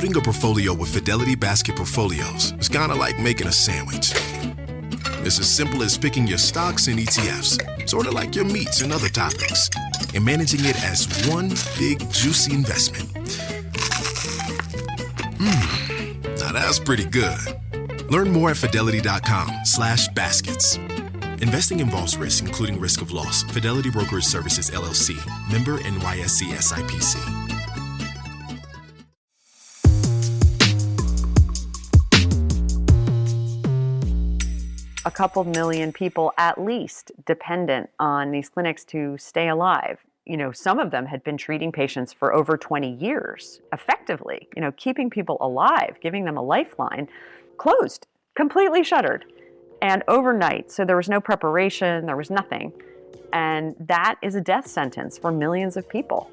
Building a portfolio with Fidelity Basket Portfolios is kind of like making a sandwich. It's as simple as picking your stocks and ETFs, sort of like your meats and other topics, and managing it as one big, juicy investment. Now that's pretty good. Learn more at fidelity.com/baskets. Investing involves risk, including risk of loss. Fidelity Brokerage Services, LLC. Member NYSE SIPC. A couple million people at least dependent on these clinics to stay alive. Some of them had been treating patients for over 20 years, effectively, keeping people alive, giving them a lifeline, closed, completely shuttered. And overnight, so there was no preparation, there was nothing. And that is a death sentence for millions of people.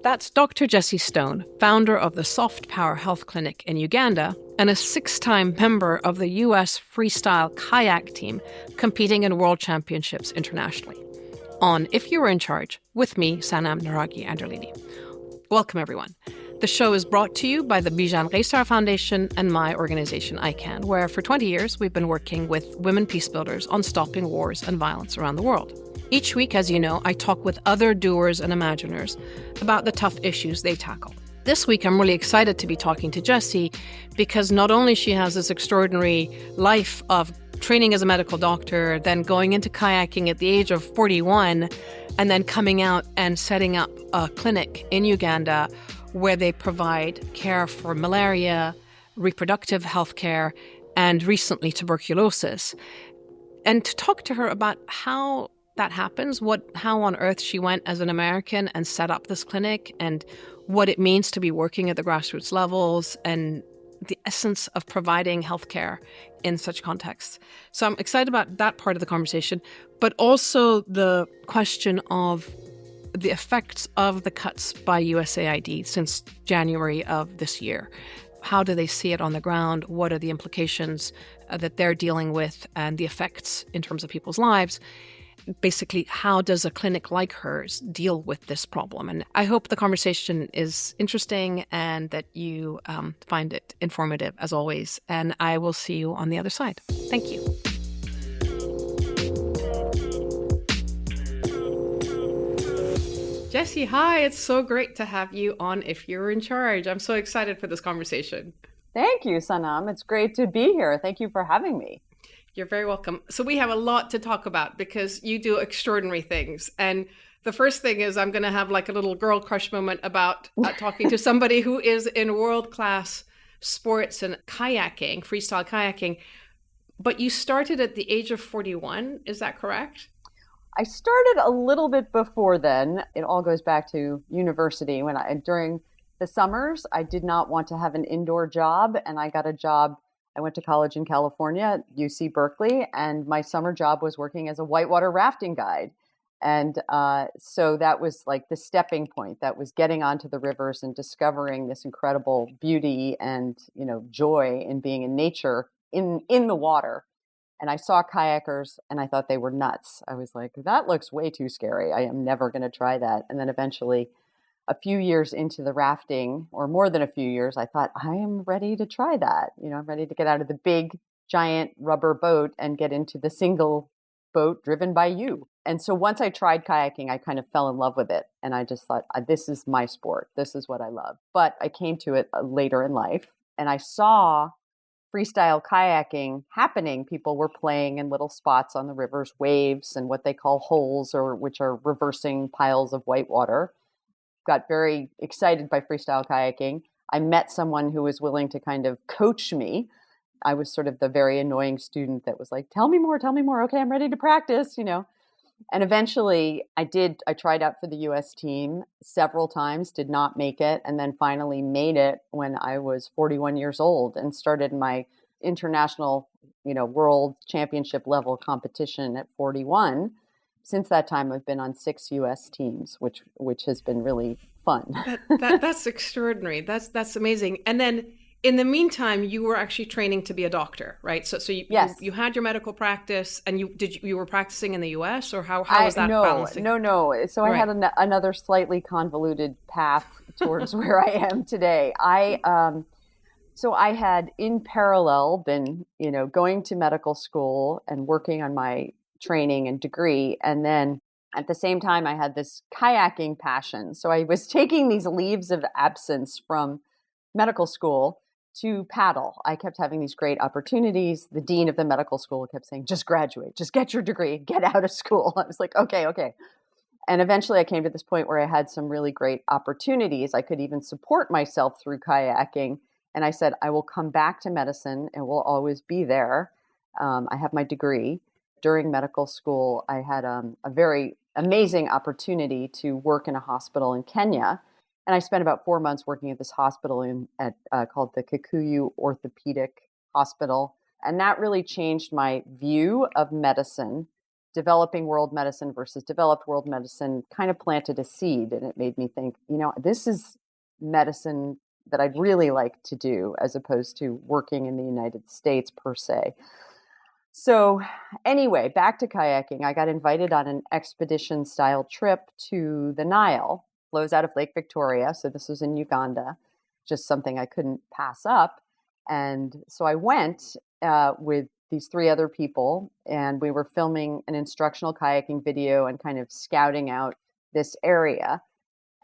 That's Dr. Jessie Stone, founder of the Soft Power Health Clinic in Uganda and a 6-time member of the U.S. freestyle kayak team competing in world championships internationally. On If You Were in Charge, with me, Sanam, Naraghi, Anderlini. Welcome, everyone. The show is brought to you by the Bijan Reisar Foundation and my organization, ICAN, where for 20 years we've been working with women peacebuilders on stopping wars and violence around the world. Each week, as you know, I talk with other doers and imaginers about the tough issues they tackle. This week, I'm really excited to be talking to Jessie because not only she has this extraordinary life of training as a medical doctor, then going into kayaking at the age of 41, and then coming out and setting up a clinic in Uganda where they provide care for malaria, reproductive health care, and recently tuberculosis. And to talk to her about how that happens, how on earth she went as an American and set up this clinic, and what it means to be working at the grassroots levels, and the essence of providing healthcare in such contexts. So I'm excited about that part of the conversation, but also the question of the effects of the cuts by USAID since January of this year. How do they see it on the ground? What are the implications that they're dealing with and the effects in terms of people's lives? Basically, how does a clinic like hers deal with this problem? And I hope the conversation is interesting and that you find it informative, as always. And I will see you on the other side. Thank you. Jessie, hi. It's so great to have you on If You're in Charge. I'm so excited for this conversation. Thank you, Sanam. It's great to be here. Thank you for having me. You're very welcome. So we have a lot to talk about because you do extraordinary things. And the first thing is I'm going to have like a little girl crush moment about talking to somebody who is in world-class sports and kayaking, freestyle kayaking. But you started at the age of 41. Is that correct? I started a little bit before then. It all goes back to university. During the summers, I did not want to have an indoor job, and I got a job. I went to college in California at UC Berkeley, and my summer job was working as a whitewater rafting guide. And so that was like the stepping point. That was getting onto the rivers and discovering this incredible beauty and, joy in being in nature, in the water. And I saw kayakers and I thought they were nuts. I was like, that looks way too scary. I am never going to try that. And then eventually, a few years into the rafting, or more than a few years, I thought, I am ready to try that. I'm ready to get out of the big, giant rubber boat and get into the single boat driven by you. And so once I tried kayaking, I kind of fell in love with it. And I just thought, this is my sport. This is what I love. But I came to it later in life, and I saw freestyle kayaking happening. People were playing in little spots on the river's waves and what they call holes, which are reversing piles of white water. Got very excited by freestyle kayaking. I met someone who was willing to kind of coach me. I was sort of the very annoying student that was like, tell me more. Okay, I'm ready to practice, And eventually I tried out for the US team several times, did not make it, and then finally made it when I was 41 years old and started my international, world championship level competition at 41. Since that time, I've been on 6 U.S. teams, which has been really fun. That's extraordinary. That's amazing. And then in the meantime, you were actually training to be a doctor, right? So Yes. you had your medical practice, and you were practicing in the U.S., or how was that balancing? No. So I had another slightly convoluted path towards where I am today. So I had in parallel been, going to medical school and working on my training and degree. And then at the same time, I had this kayaking passion. So I was taking these leaves of absence from medical school to paddle. I kept having these great opportunities. The dean of the medical school kept saying, just graduate, just get your degree, get out of school. I was like, okay. And eventually I came to this point where I had some really great opportunities. I could even support myself through kayaking. And I said, I will come back to medicine and will always be there. I have my degree. During medical school, I had a very amazing opportunity to work in a hospital in Kenya. And I spent about 4 months working at this hospital called the Kikuyu Orthopedic Hospital. And that really changed my view of medicine. Developing world medicine versus developed world medicine kind of planted a seed. And it made me think, this is medicine that I'd really like to do as opposed to working in the United States per se. So anyway, back to kayaking. I got invited on an expedition style trip to the Nile, flows out of Lake Victoria. So this was in Uganda, just something I couldn't pass up. And so I went with these 3 other people, and we were filming an instructional kayaking video and kind of scouting out this area.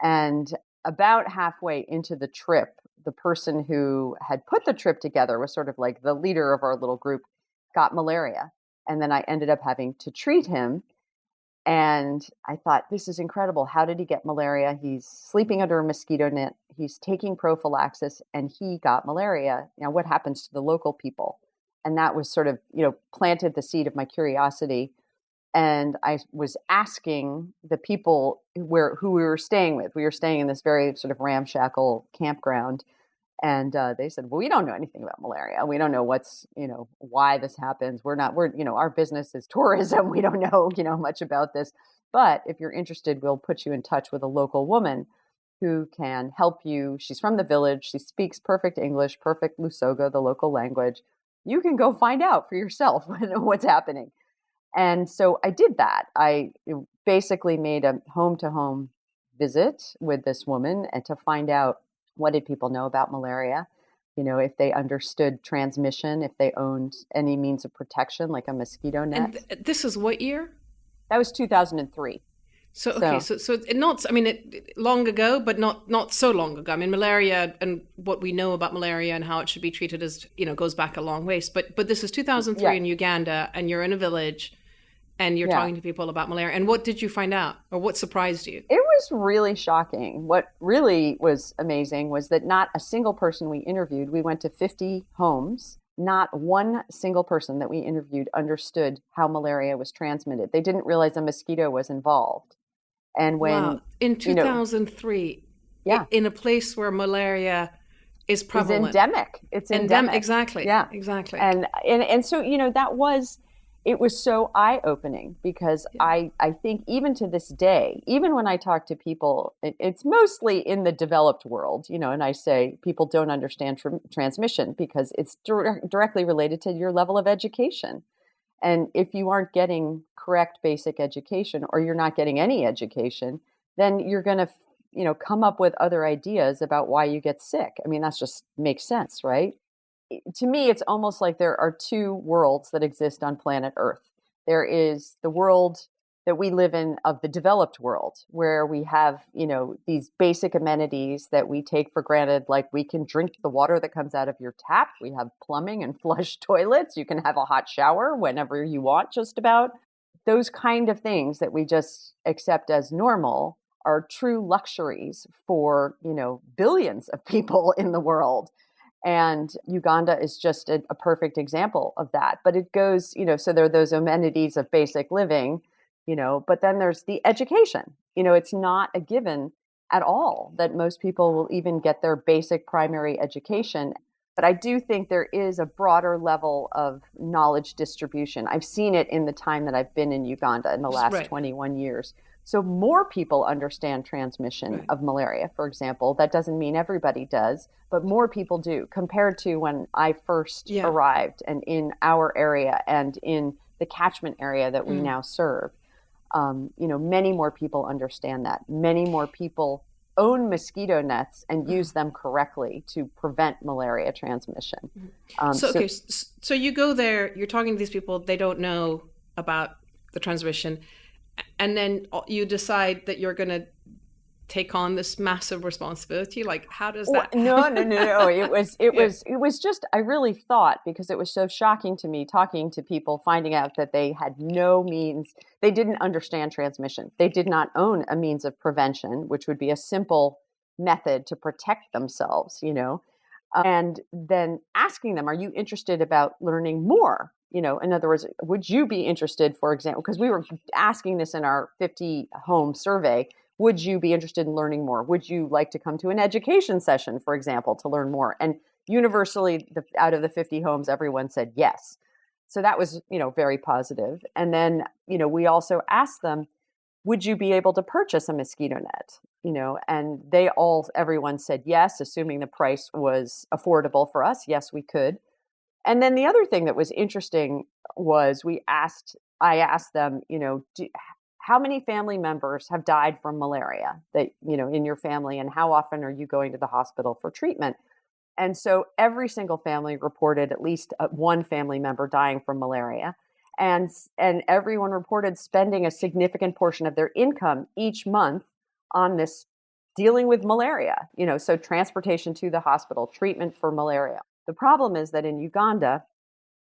And about halfway into the trip, the person who had put the trip together was sort of like the leader of our little group, got malaria. And then I ended up having to treat him. And I thought, this is incredible. How did he get malaria? He's sleeping under a mosquito net. He's taking prophylaxis and he got malaria. What happens to the local people? And that was sort of, planted the seed of my curiosity. And I was asking the people who we were staying with. We were staying in this very sort of ramshackle campground. And they said, well, we don't know anything about malaria. We don't know why this happens. Our business is tourism. We don't know, much about this. But if you're interested, we'll put you in touch with a local woman who can help you. She's from the village. She speaks perfect English, perfect Lusoga, the local language. You can go find out for yourself what's happening. And so I did that. I basically made a home-to-home visit with this woman and to find out, what did people know about malaria? If they understood transmission, if they owned any means of protection, like a mosquito net. And this is what year? That was 2003. So long ago, but not so long ago. I mean, malaria and what we know about malaria and how it should be treated is, goes back a long ways. But this is 2003 in Uganda, and you're in a village, and you're talking to people about malaria. And what did you find out, or what surprised you? It was really shocking. What really was amazing was that not a single person we interviewed, we went to 50 homes, not one single person that we interviewed understood how malaria was transmitted. They didn't realize a mosquito was involved. And when in 2003, in a place where malaria is prevalent, it's endemic. Exactly. Yeah, exactly. And so it was so eye-opening because I think even to this day, even when I talk to people, it's mostly in the developed world, and I say people don't understand transmission because it's directly related to your level of education. And if you aren't getting correct basic education, or you're not getting any education, then you're going to, come up with other ideas about why you get sick. I mean, that just makes sense, right? To me, it's almost like there are 2 worlds that exist on planet Earth. There is the world that we live in of the developed world, where we have, these basic amenities that we take for granted, like we can drink the water that comes out of your tap. We have plumbing and flush toilets. You can have a hot shower whenever you want, just about. Those kind of things that we just accept as normal are true luxuries for, billions of people in the world. And Uganda is just a perfect example of that. But it goes, so there are those amenities of basic living, but then there's the education. It's not a given at all that most people will even get their basic primary education. But I do think there is a broader level of knowledge distribution. I've seen it in the time that I've been in Uganda in the last 21 years, So more people understand transmission of malaria, for example. That doesn't mean everybody does, but more people do compared to when I first arrived and in our area and in the catchment area that we now serve. Many more people understand that. Many more people own mosquito nets and use them correctly to prevent malaria transmission. So you go there, you're talking to these people, they don't know about the transmission, and then you decide that you're going to take on this massive responsibility. Like, how does that? No. It was just, I really thought, because it was so shocking to me talking to people, finding out that they had no means, they didn't understand transmission. They did not own a means of prevention, which would be a simple method to protect themselves, and then asking them, are you interested about learning more? In other words, would you be interested, for example, because we were asking this in our 50 home survey, would you be interested in learning more? Would you like to come to an education session, for example, to learn more? And universally, out of the 50 homes, everyone said yes. So that was, very positive. And then, we also asked them, would you be able to purchase a mosquito net? And everyone said yes, assuming the price was affordable for us. Yes, we could. And then the other thing that was interesting was I asked them, how many family members have died from malaria that, in your family, and how often are you going to the hospital for treatment? And so every single family reported at least one family member dying from malaria. And everyone reported spending a significant portion of their income each month on this dealing with malaria, so transportation to the hospital, treatment for malaria. The problem is that in Uganda,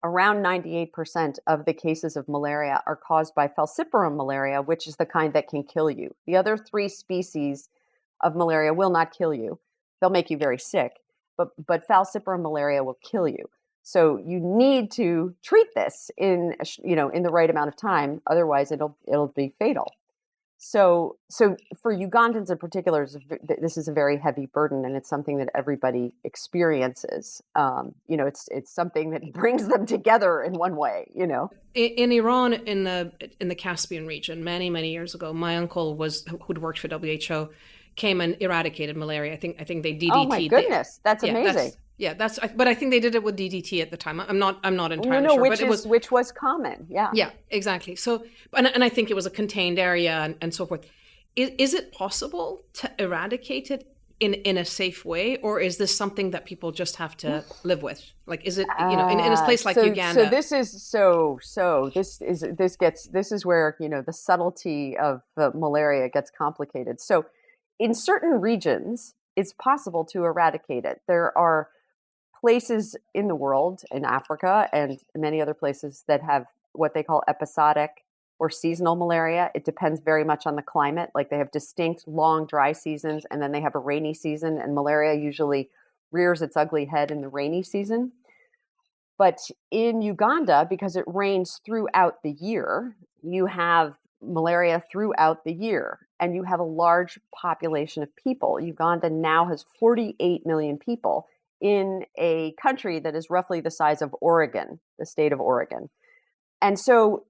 around 98% of the cases of malaria are caused by falciparum malaria, which is the kind that can kill you. The other 3 species of malaria will not kill you. They'll make you very sick, but falciparum malaria will kill you. So you need to treat this in the right amount of time. Otherwise, it'll be fatal. So for Ugandans in particular, this is a very heavy burden, and it's something that everybody experiences. It's something that brings them together in one way. In Iran, in the Caspian region, many years ago, my uncle who'd worked for WHO, came and eradicated malaria. I think they DDT. Oh my goodness, that's amazing. But I think they did it with DDT at the time. I'm not entirely sure. Which was common. Yeah. Yeah, exactly. So, and I think it was a contained area and so forth. Is it possible to eradicate it in a safe way, or is this something that people just have to live with? Like, is it in a place like Uganda? So this is where the subtlety of malaria gets complicated. So, in certain regions, it's possible to eradicate it. There are places in the world, in Africa and many other places, that have what they call episodic or seasonal malaria. It depends very much on the climate. Like, they have distinct long dry seasons, and then they have a rainy season, and malaria usually rears its ugly head in the rainy season. But in Uganda, because it rains throughout the year, you have malaria throughout the year, and you have a large population of people. Uganda now has 48 million people in a country that is roughly the size of Oregon, the state of Oregon. And so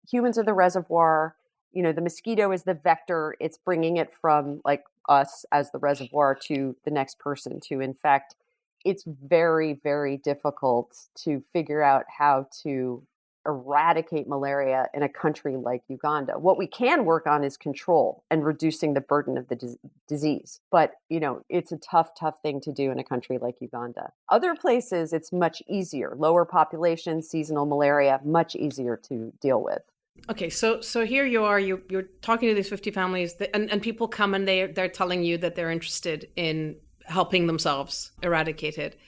humans are the reservoir, the mosquito is the vector. It's bringing it from like us as the reservoir to the next person to infect. It's very, very difficult to figure out how to eradicate malaria in a country like Uganda. What we can work on is control and reducing the burden of the disease. But, it's a tough thing to do in a country like Uganda. Other places, it's much easier. Lower population, seasonal malaria, much easier to deal with. Okay, so here you are, you're talking to these 50 families, and people come and they're telling you that they're interested in helping themselves eradicate it.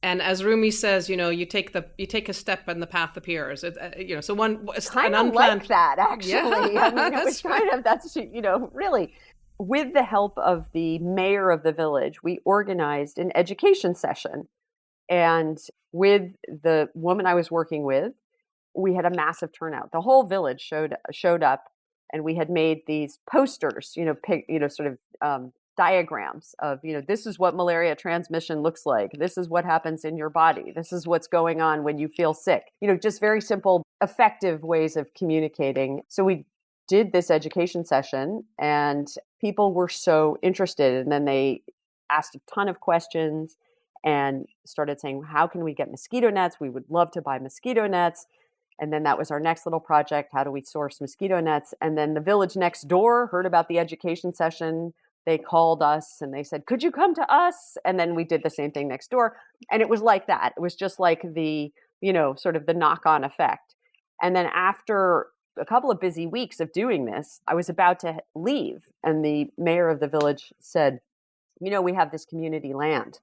And as Rumi says, you take a step and the path appears. So it's kind of like that, actually. Yeah, that's really, with the help of the mayor of the village, we organized an education session. And with the woman I was working with, we had a massive turnout. The whole village showed up, and we had made these posters, diagrams of, this is what malaria transmission looks like. This is what happens in your body. This is what's going on when you feel sick. Just very simple, effective ways of communicating. So we did this education session, and people were so interested. And then they asked a ton of questions and started saying, how can we get mosquito nets? We would love to buy mosquito nets. And then that was our next little project. How do we source mosquito nets? And then the village next door heard about the education session. They called us and they said, could you come to us? And then we did the same thing next door. And it was like that. It was just like the, sort of the knock-on effect. And then after a couple of busy weeks of doing this, I was about to leave. And the mayor of the village said, we have this community land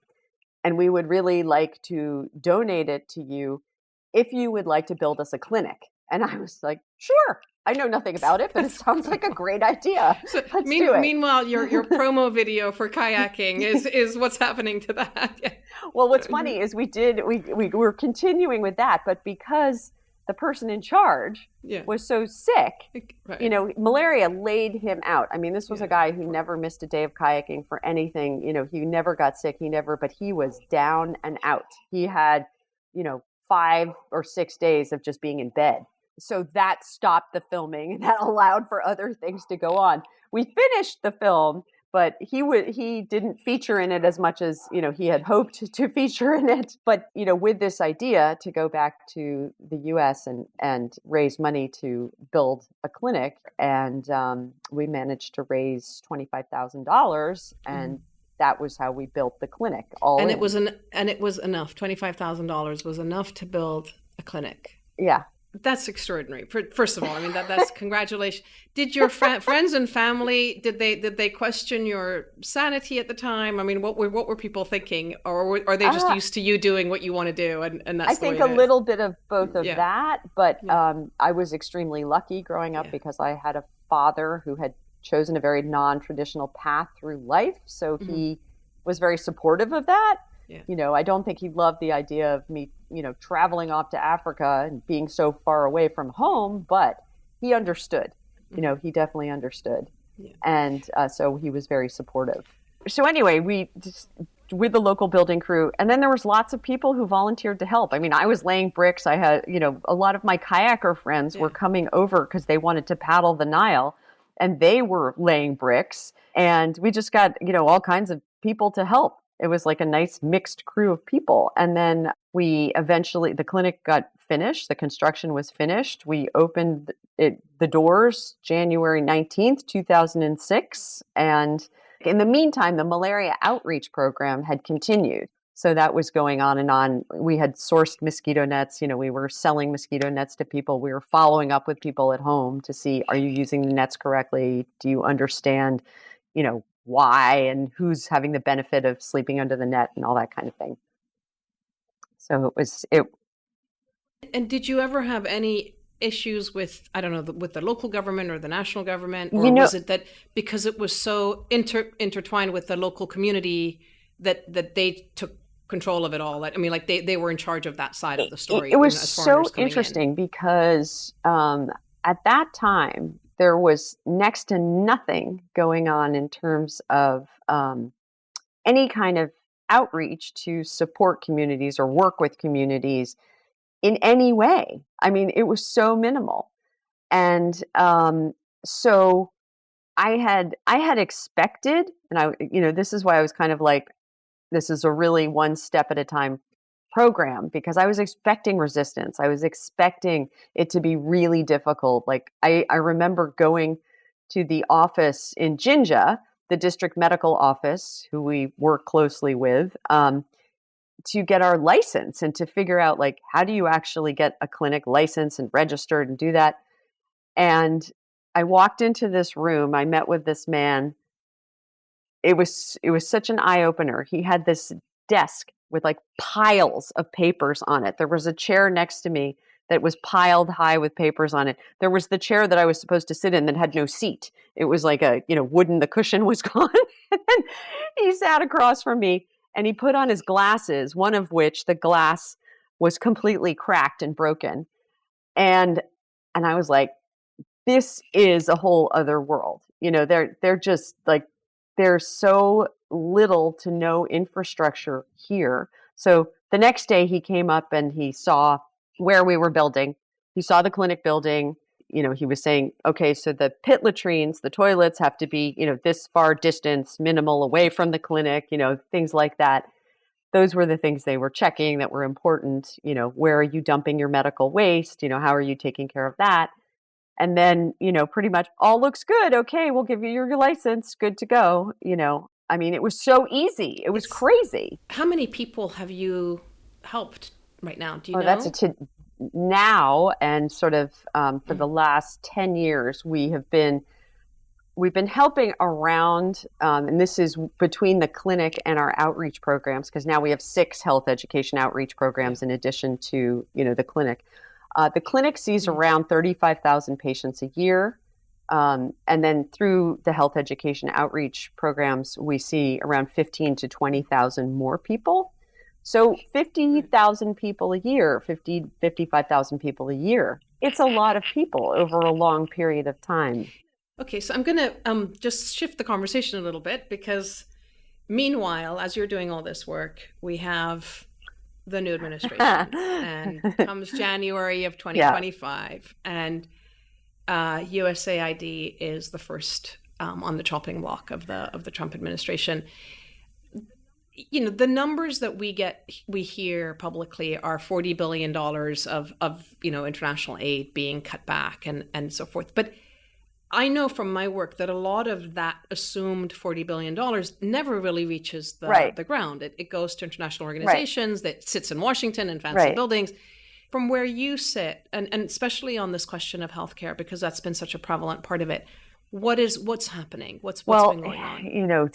and we would really like to donate it to you if you would like to build us a clinic. And I was like, sure. I know nothing about it, but it sounds like a great idea. So, Let's do it. Meanwhile, your promo video for kayaking is what's happening to that. Yeah. Well, what's funny is we were continuing with that, but because the person in charge was so sick, right. Malaria laid him out. I mean, this was a guy who never missed a day of kayaking for anything. He never got sick. But he was down and out. He had, 5 or 6 days of just being in bed. So that stopped the filming and that allowed for other things to go on. We finished the film, but he didn't feature in it as much as, he had hoped to feature in it. But, with this idea to go back to the US and raise money to build a clinic, and we managed to raise $25,000, and that was how we built the clinic. It was enough. $25,000 was enough to build a clinic. Yeah. That's extraordinary. First of all, I mean, that's congratulations. Did your friends and family, did they question your sanity at the time? I mean, what were people thinking, or are they just used to you doing what you want to do, and that's the way it is? I think a little bit of both of that, but I was extremely lucky growing up because I had a father who had chosen a very non-traditional path through life, so he was very supportive of that. Yeah. I don't think he loved the idea of me, traveling off to Africa and being so far away from home, but he understood. He definitely understood. Yeah. And so he was very supportive. So anyway, we just, with the local building crew, and then there was lots of people who volunteered to help. I mean, I was laying bricks. I had, a lot of my kayaker friends were coming over because they wanted to paddle the Nile, and they were laying bricks. And we just got, all kinds of people to help. It was like a nice mixed crew of people. And then the clinic got finished. The construction was finished. We opened the doors January 19th, 2006. And in the meantime, the malaria outreach program had continued. So that was going on and on. We had sourced mosquito nets. We were selling mosquito nets to people. We were following up with people at home to see, are you using the nets correctly? Do you understand, why and who's having the benefit of sleeping under the net and all that kind of thing. So it. And did you ever have any issues with, I don't know, with the local government or the national government? Or was it that because it was so intertwined with the local community that they took control of it all? They were in charge of that side of the story. It was so interesting because at that time, there was next to nothing going on in terms of any kind of outreach to support communities or work with communities in any way. I mean, it was so minimal. And so I had expected, and this is why I was kind of like, this is a really one step at a time program, because I was expecting resistance. I was expecting it to be really difficult. Like I remember going to the office in Jinja, the district medical office, who we work closely with, to get our license and to figure out, like, how do you actually get a clinic licensed and registered and do that? And I walked into this room. I met with this man. It was such an eye opener. He had this desk with like piles of papers on it. There was a chair next to me that was piled high with papers on it. There was the chair that I was supposed to sit in that had no seat. It was like wooden, the cushion was gone. And then he sat across from me and he put on his glasses, one of which the glass was completely cracked and broken. And I was like, this is a whole other world. They're just like, there's so little to no infrastructure here. So the next day he came up and he saw where we were building. He saw the clinic building. he was saying, okay, so the pit latrines, the toilets have to be, this far distance, minimal away from the clinic, things like that. Those were the things they were checking that were important. Where are you dumping your medical waste? How are you taking care of that? And then, pretty much all looks good. Okay, we'll give you your license. Good to go. It was so easy. It was crazy. How many people have you helped right now? Do you know? That's now, and sort of for the last 10 years, we've been helping around, and this is between the clinic and our outreach programs, because now we have 6 health education outreach programs in addition to, the clinic. The clinic sees around 35,000 patients a year. And then through the health education outreach programs, we see around 15 to 20,000 more people. So 50,000 people a year, 55,000 people a year. It's a lot of people over a long period of time. Okay, so I'm going to just shift the conversation a little bit, because meanwhile, as you're doing all this work, we have the new administration, and comes January of 2025, and USAID is the first on the chopping block of the Trump administration. The numbers that we hear publicly are $40 billion of international aid being cut back and so forth. But I know from my work that a lot of that assumed $40 billion never really reaches the ground. It goes to international organizations that sits in Washington in fancy buildings. From where you sit, and especially on this question of healthcare, because that's been such a prevalent part of it, what's happening? What's been going on?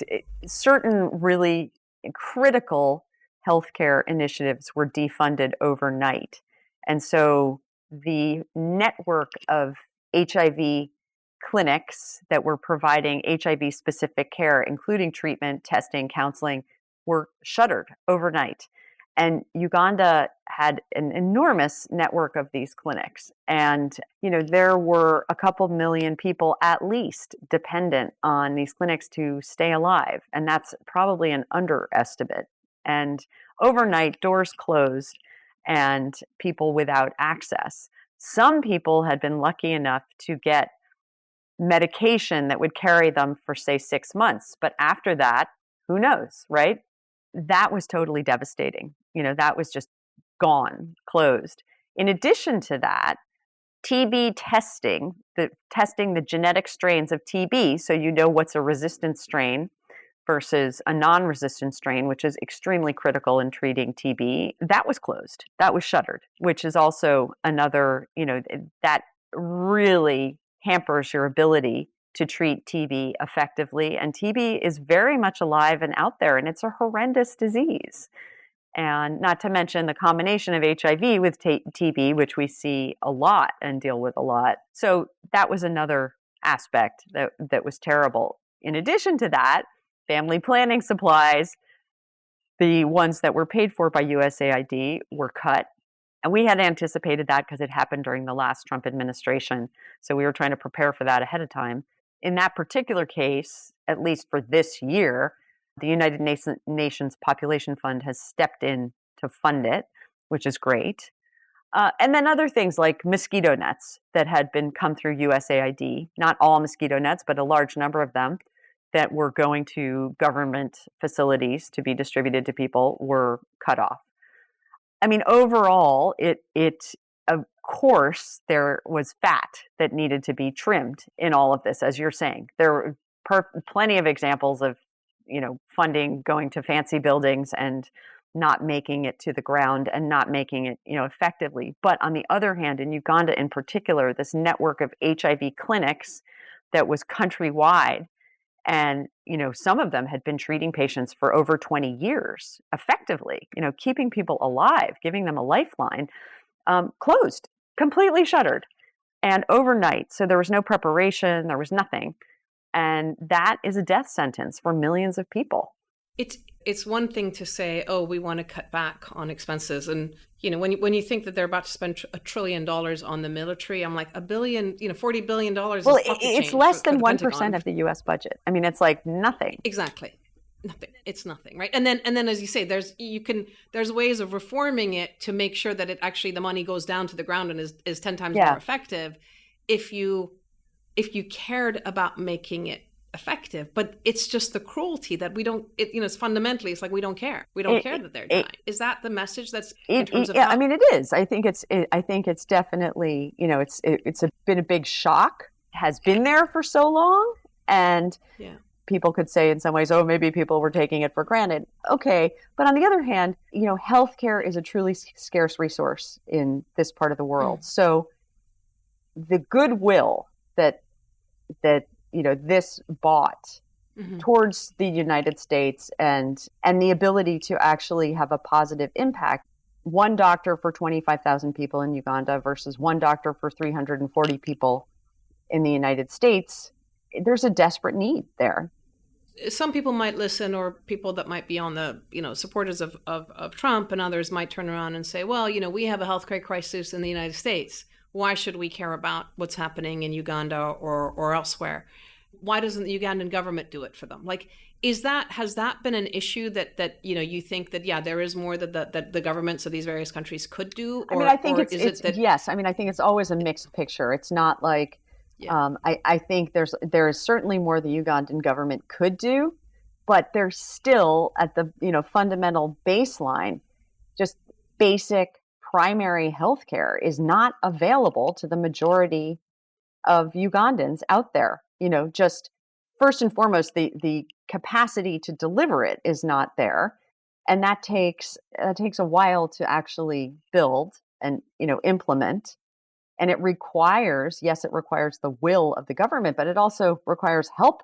Certain really critical healthcare initiatives were defunded overnight. And so the network of HIV clinics that were providing HIV-specific care, including treatment, testing, counseling, were shuttered overnight. And Uganda had an enormous network of these clinics. And, there were a couple million people at least dependent on these clinics to stay alive. And that's probably an underestimate. And overnight, doors closed and people without access. Some people had been lucky enough to get medication that would carry them for, say, 6 months. But after that, who knows, right? That was totally devastating. That was just gone, closed. In addition to that, TB testing, testing the genetic strains of TB, so what's a resistant strain versus a non-resistant strain, which is extremely critical in treating TB, that was closed. That was shuttered, which is also another, that really hampers your ability to treat TB effectively. And TB is very much alive and out there, and it's a horrendous disease. And not to mention the combination of HIV with TB, which we see a lot and deal with a lot. So that was another aspect that was terrible. In addition to that, family planning supplies, the ones that were paid for by USAID, were cut. And we had anticipated that because it happened during the last Trump administration. So we were trying to prepare for that ahead of time. In that particular case, at least for this year, the United Nations Population Fund has stepped in to fund it, which is great. And then other things like mosquito nets that had come through USAID, not all mosquito nets, but a large number of them that were going to government facilities to be distributed to people, were cut off. Overall, of course, there was fat that needed to be trimmed in all of this, as you're saying. There were plenty of examples of, funding going to fancy buildings and not making it to the ground and not making it, effectively. But on the other hand, in Uganda in particular, this network of HIV clinics that was countrywide, and, some of them had been treating patients for over 20 years effectively, keeping people alive, giving them a lifeline, closed, completely shuttered, and overnight. So there was no preparation, there was nothing. And that is a death sentence for millions of people. It's one thing to say, oh, we want to cut back on expenses. And, when you think that they're about to spend $1 trillion on the military, I'm like, $1 billion, $40 billion. Well, it's less than 1% of the U.S. budget. It's like nothing. Exactly. Nothing. It's nothing, right? And then, as you say, there's ways of reforming it to make sure that the money goes down to the ground and is 10 times more effective. if you cared about making it effective. But it's just the cruelty that we don't, it's fundamentally, it's like we don't care. We don't care that they're dying. Is that the message that's in terms of yeah, I mean, it is. I think it's definitely, it's been a big shock, has been there for so long. And people could say in some ways, oh, maybe people were taking it for granted. Okay. But on the other hand, healthcare is a truly scarce resource in this part of the world. So the goodwill that this bought towards the United States and the ability to actually have a positive impact. One doctor for 25,000 people in Uganda versus one doctor for 340 people in the United States. There's a desperate need there. Some people might listen, or people that might be on the, supporters of Trump, and others might turn around and say, well, we have a healthcare crisis in the United States. Why should we care about what's happening in Uganda or elsewhere? Why doesn't the Ugandan government do it for them? Like, has that been an issue that you think that, there is more that the governments of these various countries could do? Or, I mean, I think yes. I mean, I think it's always a mixed picture. It's not like, I think there is certainly more the Ugandan government could do, but they're still at the, fundamental baseline, just basic primary health care is not available to the majority of Ugandans out there. Just first and foremost, the capacity to deliver it is not there. And that takes a while to actually build and, implement. And it requires the will of the government, but it also requires help.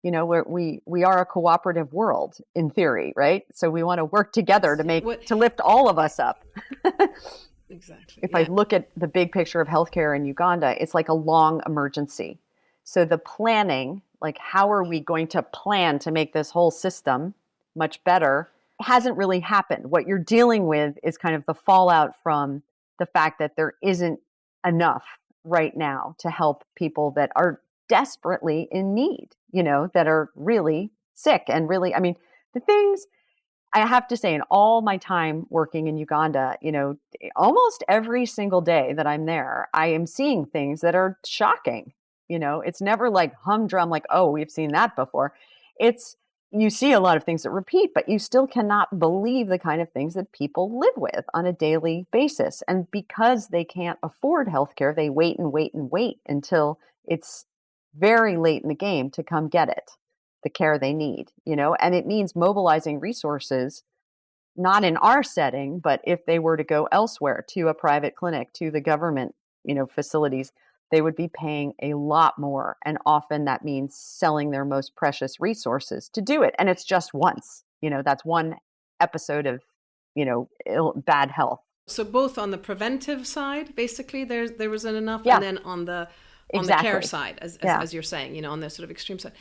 We are a cooperative world in theory, right? So we want to work together to lift all of us up. Exactly. If I look at the big picture of healthcare in Uganda, it's like a long emergency. So the planning, like how are we going to plan to make this whole system much better, hasn't really happened. What you're dealing with is kind of the fallout from the fact that there isn't enough right now to help people that are desperately in need, that are really sick and really, I mean, the things I have to say in all my time working in Uganda, almost every single day that I'm there, I am seeing things that are shocking. It's never like humdrum, like, oh, we've seen that before. You see a lot of things that repeat, but you still cannot believe the kind of things that people live with on a daily basis. And because they can't afford healthcare, they wait and wait and wait until it's very late in the game to come get it, the care they need, and it means mobilizing resources, not in our setting, but if they were to go elsewhere to a private clinic, to the government, facilities, they would be paying a lot more. And often that means selling their most precious resources to do it. And it's just once, that's one episode of, bad health. So both on the preventive side, basically, there wasn't enough, and then on the care side, as you're saying, on the sort of extreme side.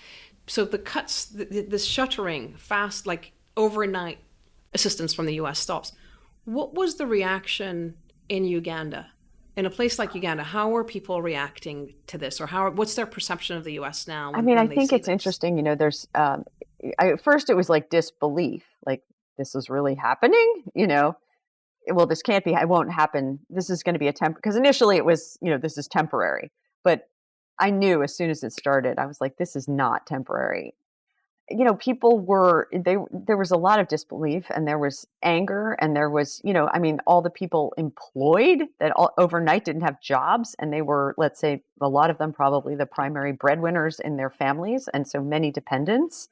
So the cuts, this shuttering, fast, like overnight assistance from the U.S. stops. What was the reaction in Uganda? In a place like Uganda, how are people reacting to this, or what's their perception of the U.S. now? I think it's interesting. There's at first it was like disbelief, like this is really happening. Well, this can't be. It won't happen. This is going to be because initially it was, this is temporary. But I knew as soon as it started, I was like, this is not temporary. People there was a lot of disbelief, and there was anger, and there was, all the people employed that overnight didn't have jobs, and they were, let's say, a lot of them probably the primary breadwinners in their families, and so many dependents.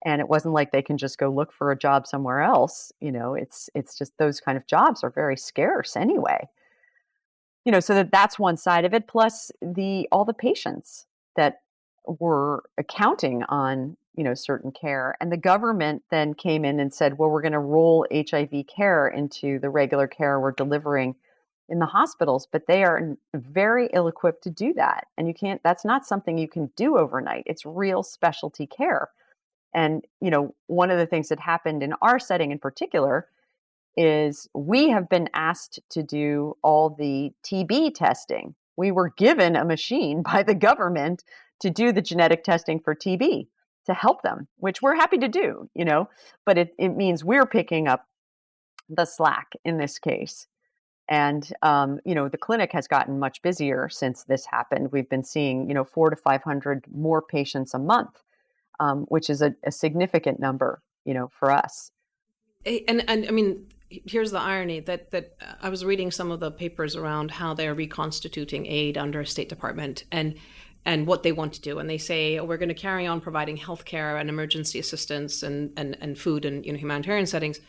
And it wasn't like they can just go look for a job somewhere else. It's just those kind of jobs are very scarce anyway. So that's one side of it, plus all the patients that were counting on, certain care. And the government then came in and said, well, we're going to roll HIV care into the regular care we're delivering in the hospitals, but they are very ill-equipped to do that. And that's not something you can do overnight. It's real specialty care. And, one of the things that happened in our setting in particular is we have been asked to do all the TB testing. We were given a machine by the government to do the genetic testing for TB to help them, which we're happy to do, but it means we're picking up the slack in this case. And, the clinic has gotten much busier since this happened. We've been seeing, 400 to 500 more patients a month, which is a significant number, for us. And I mean, here's the irony that I was reading some of the papers around how they're reconstituting aid under State Department and what they want to do. And they say, we're going to carry on providing healthcare and emergency assistance and food and humanitarian settings.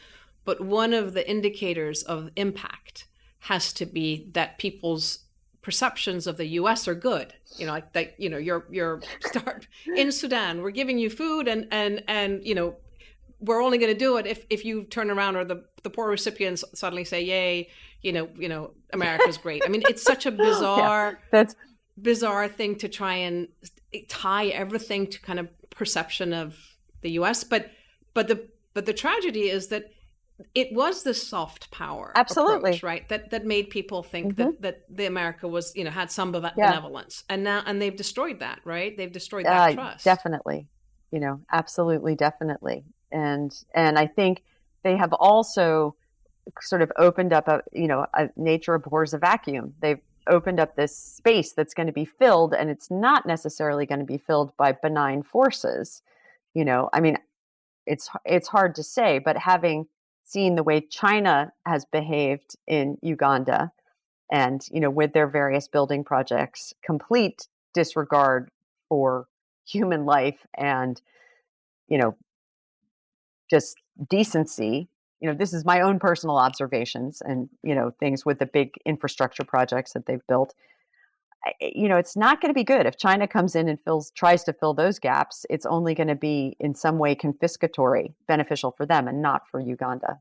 But one of the indicators of impact has to be that people's perceptions of the U.S. are good. Your start in Sudan, we're giving you food and we're only going to do it if you turn around or the poor recipients suddenly say, yay, America's great. I mean, it's such a bizarre, bizarre thing to try and tie everything to kind of perception of the U.S. But the tragedy is that it was the soft power approach, right? That made people think that the America was, had some benevolence, and they've destroyed that, right? They've destroyed that trust. Definitely, absolutely, definitely. And I think they have also sort of opened up a nature abhors a vacuum. They've opened up this space that's going to be filled, and it's not necessarily going to be filled by benign forces. I mean, it's hard to say, but having seen the way China has behaved in Uganda and, with their various building projects, complete disregard for human life and, just decency. This is my own personal observations and, things with the big infrastructure projects that they've built. It's not going to be good if China comes in and tries to fill those gaps. It's only going to be in some way confiscatory, beneficial for them and not for Uganda.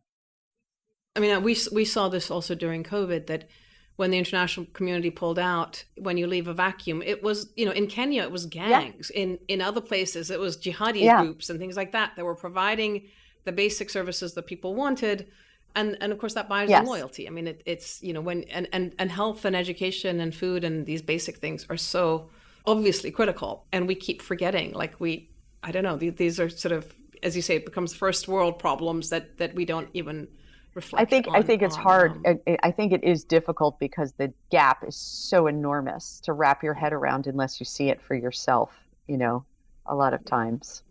I mean, we saw this also during COVID, that when the international community pulled out, when you leave a vacuum, it was, in Kenya, it was gangs. Yeah. In other places, it was jihadi groups and things like that were providing the basic services that people wanted. And of course, that buys them loyalty. I mean, it's, when, and health and education and food and these basic things are so obviously critical. And we keep forgetting, I don't know, these are sort of, as you say, it becomes first world problems that we don't even reflect on. I think it's hard. I think it is difficult because the gap is so enormous to wrap your head around unless you see it for yourself, a lot of times.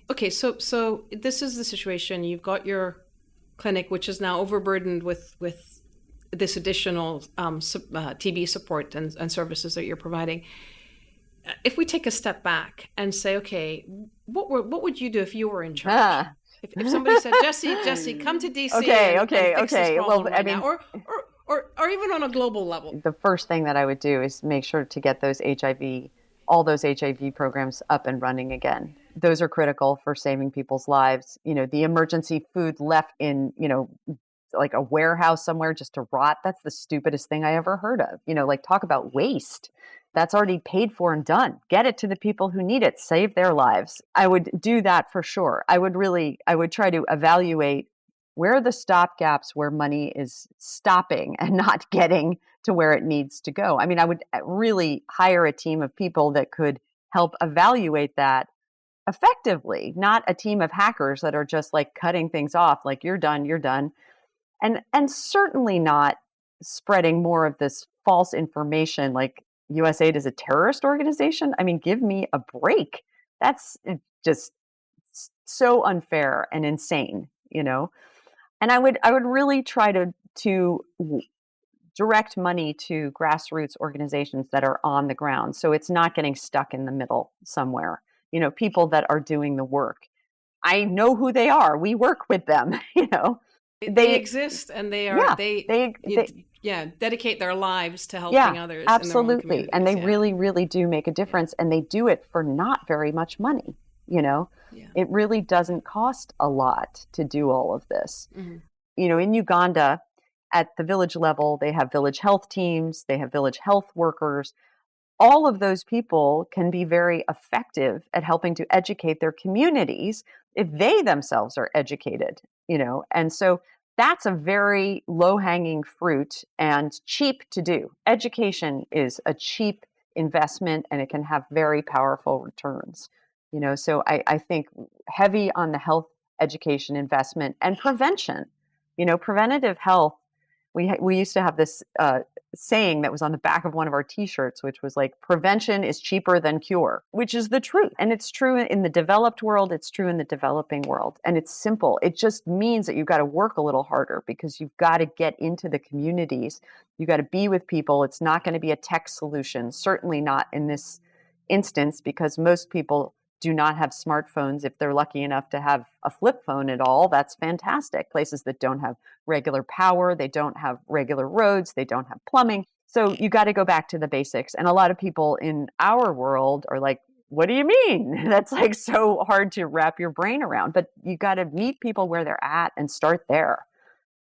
Okay, so this is the situation. You've got your clinic, which is now overburdened with this additional TB support and services that you're providing. If we take a step back and say, okay, what would you do if you were in charge? If somebody said, Jessie, come to DC and fix this problem now, or even on a global level. The first thing that I would do is make sure to get all those HIV programs up and running again. Those are critical for saving people's lives. The emergency food left in, like a warehouse somewhere just to rot, that's the stupidest thing I ever heard of. Talk about waste. That's already paid for and done. Get it to the people who need it. Save their lives. I would do that for sure. I would try to evaluate where are the stop gaps where money is stopping and not getting to where it needs to go. I mean, I would really hire a team of people that could help evaluate that effectively, not a team of hackers that are just like cutting things off, like you're done. And certainly not spreading more of this false information like USAID is a terrorist organization. I mean, give me a break. That's just so unfair and insane, And I would really try to direct money to grassroots organizations that are on the ground, so it's not getting stuck in the middle somewhere. People that are doing the work. I know who they are. We work with them. They exist, and they are dedicate their lives to helping others. Absolutely, and they really, really do make a difference, and they do it for not very much money. It really doesn't cost a lot to do all of this. Mm-hmm. In Uganda, at the village level, they have village health teams, they have village health workers. All of those people can be very effective at helping to educate their communities if they themselves are educated, and so that's a very low-hanging fruit and cheap to do. Education is a cheap investment and it can have very powerful returns. So I think heavy on the health education investment and prevention. Preventative health We used to have this saying that was on the back of one of our T-shirts, which was like, prevention is cheaper than cure, which is the truth. And it's true in the developed world. It's true in the developing world. And it's simple. It just means that you've got to work a little harder because you've got to get into the communities. You've got to be with people. It's not going to be a tech solution, certainly not in this instance, because most people do not have smartphones. If they're lucky enough to have a flip phone at all, that's fantastic. Places that don't have regular power, they don't have regular roads, they don't have plumbing. So you got to go back to the basics. And a lot of people in our world are like, what do you mean? That's like so hard to wrap your brain around. But you got to meet people where they're at and start there.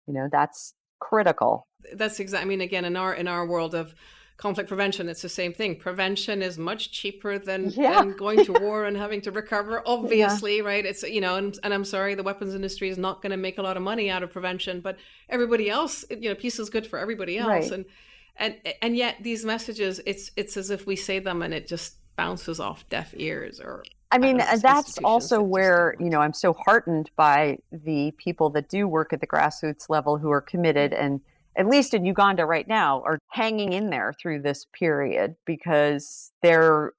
That's critical. That's exactly, I mean, again, in our world of conflict prevention, it's the same thing. Prevention is much cheaper than going to war and having to recover, obviously, right? It's, and I'm sorry, the weapons industry is not going to make a lot of money out of prevention, but everybody else, peace is good for everybody else. Right. And yet these messages, it's as if we say them and it just bounces off deaf ears. Or I mean, that's also where, I'm so heartened by the people that do work at the grassroots level who are committed and, at least in Uganda right now, are hanging in there through this period because they're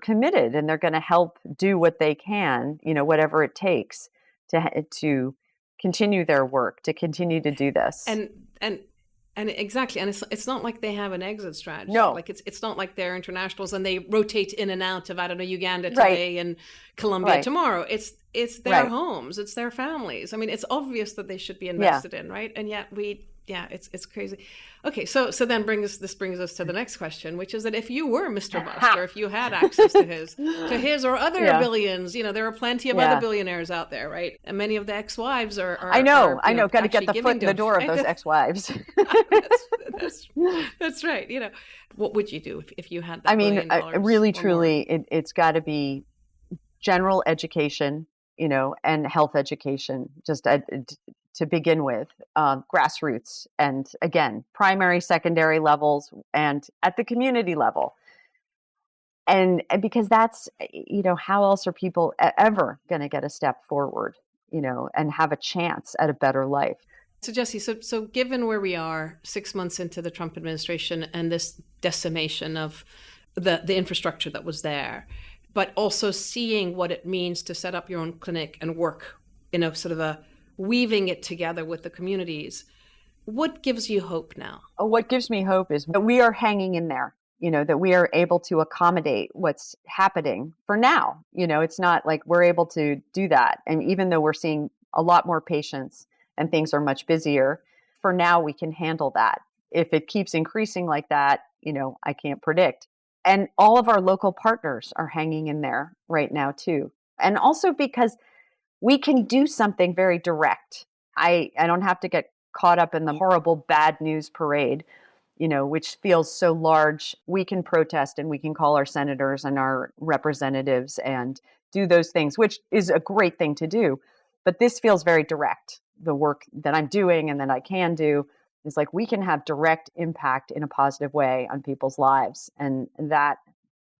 committed and they're going to help do what they can, whatever it takes to continue their work, to continue to do this. And exactly, and it's not like they have an exit strategy. No, like it's not like they're internationals and they rotate in and out of, I don't know, Uganda today and Colombia tomorrow. It's their homes, it's their families. I mean, it's obvious that they should be invested in, right? And yet it's crazy. Okay, so then this brings us to the next question, which is that if you were Mr. Musk, or if you had access to his or other billions, there are plenty of other billionaires out there, right? And many of the ex-wives are I know, got to get the foot in the door of those ex-wives. That's right. What would you do if you had that? I mean, really, truly, it's got to be general education, and health education, just to begin with, grassroots, and again, primary, secondary levels, and at the community level. And because that's, how else are people ever going to get a step forward, and have a chance at a better life? So Jessie, so given where we are 6 months into the Trump administration and this decimation of the infrastructure that was there, but also seeing what it means to set up your own clinic and work in a sort of a weaving it together with the communities, what gives you hope now? What gives me hope is that we are hanging in there, that we are able to accommodate what's happening for now. It's not like we're able to do that. And even though we're seeing a lot more patients and things are much busier, for now we can handle that. If it keeps increasing like that, I can't predict. And all of our local partners are hanging in there right now too. And also because we can do something very direct. I don't have to get caught up in the horrible bad news parade, which feels so large. We can protest and we can call our senators and our representatives and do those things, which is a great thing to do. But this feels very direct. The work that I'm doing and that I can do is like we can have direct impact in a positive way on people's lives. And that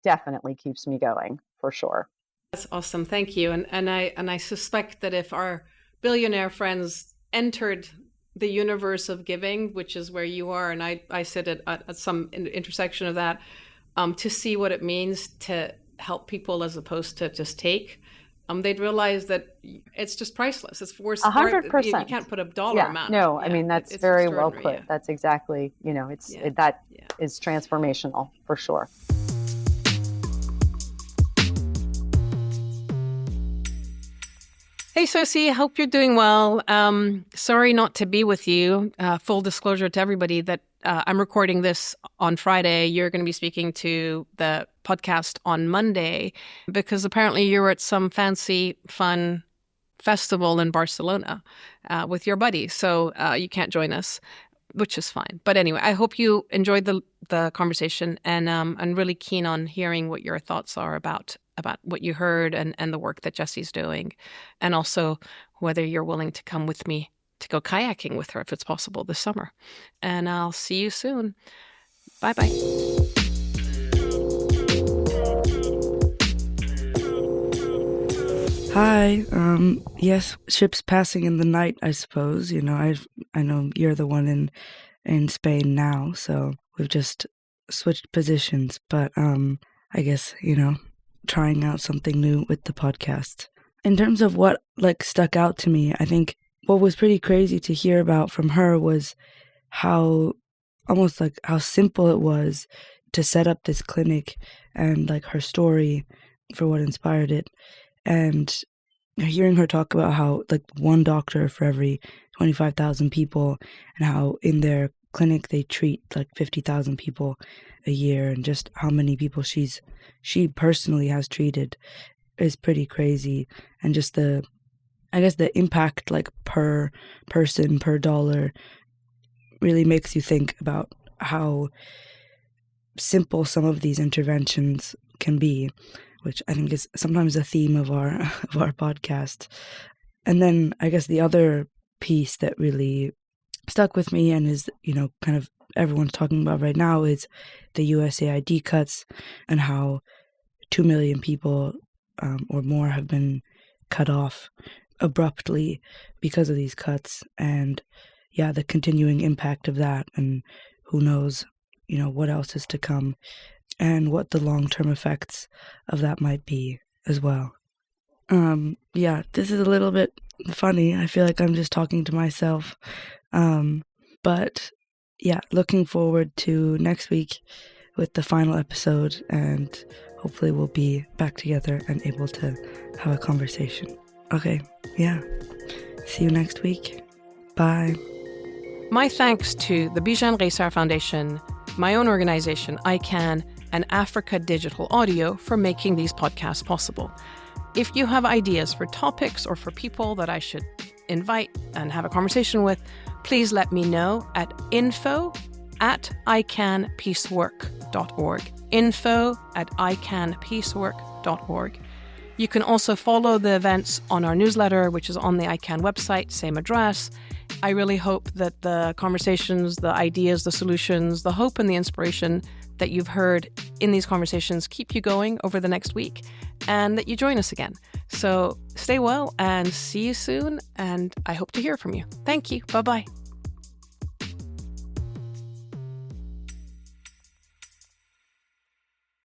definitely keeps me going, for sure. That's awesome. Thank you. And I suspect that if our billionaire friends entered the universe of giving, which is where you are, and I sit at some intersection of that, to see what it means to help people as opposed to just take, they'd realize that it's just priceless. It's worth 100%. You can't put a dollar amount. No, I mean, that's very well put. That's exactly, that is transformational for sure. Hey, Sosie, hope you're doing well. Sorry not to be with you. Full disclosure to everybody that I'm recording this on Friday. You're going to be speaking to the podcast on Monday because apparently you're at some fancy, fun festival in Barcelona with your buddy. So you can't join us, which is fine. But anyway, I hope you enjoyed the conversation, and I'm really keen on hearing what your thoughts are about what you heard and the work that Jessie's doing, and also whether you're willing to come with me to go kayaking with her if it's possible this summer. And I'll see you soon. Bye-bye. Hi. Yes, ships passing in the night, I suppose. I know you're the one in in Spain now, so we've just switched positions. But I guess, trying out something new with the podcast. In terms of what stuck out to me, I think what was pretty crazy to hear about from her was how simple it was to set up this clinic, and her story for what inspired it. And hearing her talk about how one doctor for every 25,000 people, and how in their clinic they treat 50,000 people a year, and just how many people she personally has treated is pretty crazy. And just the impact per person, per dollar, really makes you think about how simple some of these interventions can be, which I think is sometimes a theme of our podcast. And then I guess the other piece that really stuck with me, and is kind of everyone's talking about right now, is the USAID cuts, and how 2 million people or more have been cut off abruptly because of these cuts. And the continuing impact of that, and who knows what else is to come, and what the long-term effects of that might be as well. This is a little bit funny. I feel like I'm just talking to myself. But looking forward to next week with the final episode, and hopefully we'll be back together and able to have a conversation. Okay, see you next week. Bye. My thanks to the Bijan Reisar Foundation, my own organization, ICANN, and Africa Digital Audio for making these podcasts possible. If you have ideas for topics or for people that I should invite and have a conversation with, please let me know at info@icanpeacework.org. info@icanpeacework.org. You can also follow the events on our newsletter, which is on the ICANN website, same address. I really hope that the conversations, the ideas, the solutions, the hope and the inspiration that you've heard in these conversations keep you going over the next week, and that you join us again. So stay well and see you soon, and I hope to hear from you. Thank you. Bye-bye.